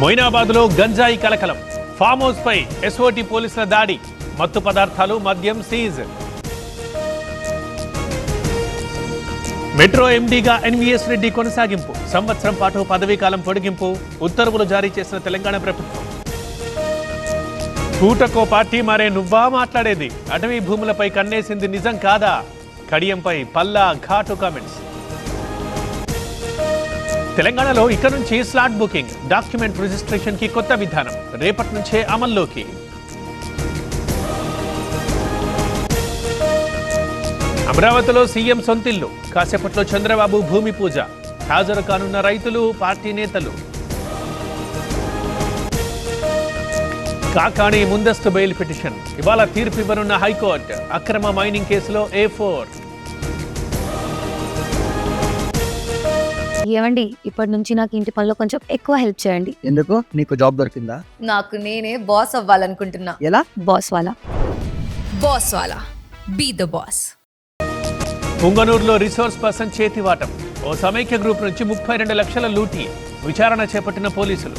మొయినాబాద్లో గంజాయి కలకలం. Farm house పై SOT పోలీసుల దాడి. మత్తు పదార్థాలు, మద్యం సీజ్. మెట్రో ఎండీగా ఎన్వీఎస్ రెడ్డి కొనసాగింపు. సంవత్సరం పాటు పదవీకాలం పొడిగింపు. ఉత్తర్వులు జారీ చేసిన తెలంగాణ ప్రభుత్వం. కూటకో పార్టీ మారే నువ్వా మాట్లాడేది? అటవీ భూములపై కన్నేసింది నిజం కాదా? కడియంపై పల్లా ఘాటు కామెంట్స్. తెలంగాణలో ఇక నుంచి స్లాట్ బుకింగ్, డాక్యుమెంట్ రిజిస్ట్రేషన్ కి కొత్త విధానం రేపటి నుంచే అమల్లోకి. అమరావతిలో సీఎం సొంతిల్లు. కాసేపట్లో చంద్రబాబు భూమి పూజ. హాజరు కానున్న రైతులు, పార్టీ నేతలు. కాకాణి ముందస్తు బెయిల్ పిటిషన్. ఇవాళ తీర్పు ఇవ్వనున్న హైకోర్టు. అక్రమ మైనింగ్ కేసులో A4. ఏమండి, ఇప్పటి నుంచి నాకు ఇంటి పనిలో కొంచెం ఎక్కువ హెల్ప్ చేయండి. ఎందుకు? నీకు జాబ్ దొరికిందా? నాకు నేనే బాస్ అవ్వాలనుకుంటున్నా. ఎలా? బాస్ వాలా బీ ద బాస్. పుంగనూరులో రిసోర్స్ పర్సన్ చేతివాటం. ఓ సమైక్య గ్రూప్ నుంచి 32 లక్షల లూటీ. విచారణ చేపట్టిన పోలీసులు.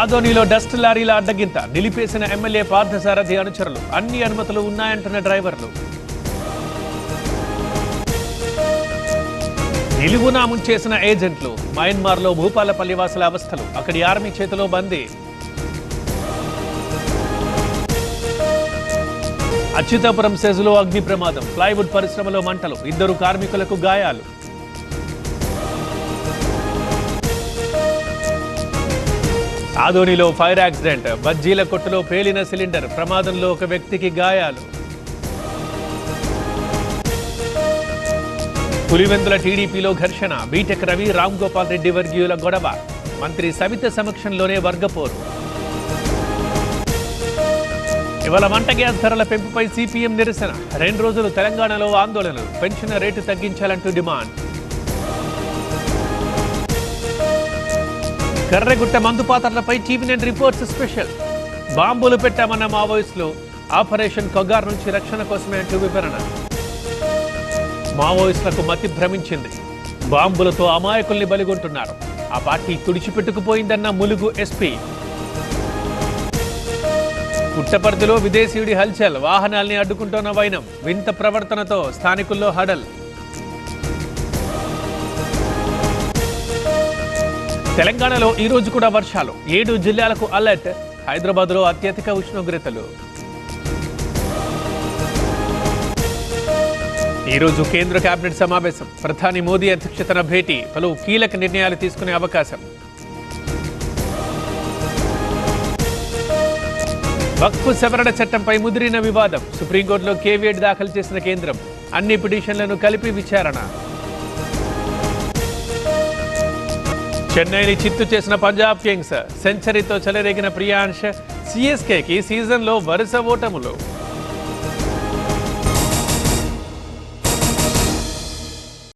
ఆదోనిలో డస్ట్ లారీల అడ్డగింత. నిలిపేసిన ఎమ్మెల్యే పార్థసారథి అనుచరులు. అన్ని అనుమతులు ఉన్నాయంటున్న డ్రైవర్లు. నిలువునా ముంచేసిన ఏజెంట్లు. మయన్మార్లో భూపాలపల్లి వాసుల అవస్థలు. అక్కడి ఆర్మీ చేతిలో బందీ. అచ్యుతాపురం సెజ్లో అగ్ని ప్రమాదం. ప్లైవుడ్ పరిశ్రమలో మంటలు. 2 కార్మికులకు గాయాలు. ఆదోనిలో ఫైర్ యాక్సిడెంట్. బజ్జీల కొట్టులో పేలిన సిలిండర్. ప్రమాదంలో ఒక వ్యక్తికి గాయాలు. పులివెందుల టీడీపీలో ఘర్షణ. బీటెక్ రవి, రామ్ గోపాల్ రెడ్డి వర్గీయుల గొడవ. మంత్రి సవిత సమక్షంలోనే వర్గపోరు. ఇవాళ వంట గ్యాస్ ధరల పెంపుపై సిపిఎం నిరసన. 2 రోజులు తెలంగాణలో ఆందోళనలు. పెన్షన్ రేటు తగ్గించాలంటూ డిమాండ్. కర్రెగుట్ట మందుపాత్రలపై టీవీ9 రిపోర్ట్స్ స్పెషల్. బాంబులు పెట్టామన్న మావోయిస్టులు. ఆపరేషన్ కొగార్ నుంచి రక్షణ కోసమే అంటూ వివరణ. మావోయిస్టులకు మతి భ్రమించింది. బాంబులతో అమాయకుల్ని బలిగొంటున్నారు. ఆ పార్టీ తుడిచిపెట్టుకుపోయిందన్న ములుగు ఎస్పీ. పుట్టపర్తిలో విదేశీయుడి హల్చల్. వాహనాల్ని అడ్డుకుంటున్న వైనం. వింత ప్రవర్తనతో స్థానికుల్లో హడల్. తెలంగాణలో ఈ రోజు కూడా వర్షాలు. 7 జిల్లాలకు అలర్ట్. హైదరాబాద్లో అత్యధిక ఉష్ణోగ్రతలు. ఈ రోజు కేంద్ర కేబినెట్ సమావేశం. ప్రధాని మోదీ అధ్యక్షతన భేటీ. పలు కీలక నిర్ణయాలు తీసుకునే అవకాశం. వక్ఫ్ సవరణ చట్టంపై ముదిరిన వివాదం. సుప్రీంకోర్టులో కేవియట్ దాఖలు చేసిన కేంద్రం. అన్ని పిటిషన్లను కలిపి విచారణ. చెన్నైని చిత్తు చేసిన పంజాబ్ కింగ్స్. సెంచరీతో చెలరేగిన ప్రియాంష్. సిఎస్కేకి సీజన్లో వరుస ఓటములు.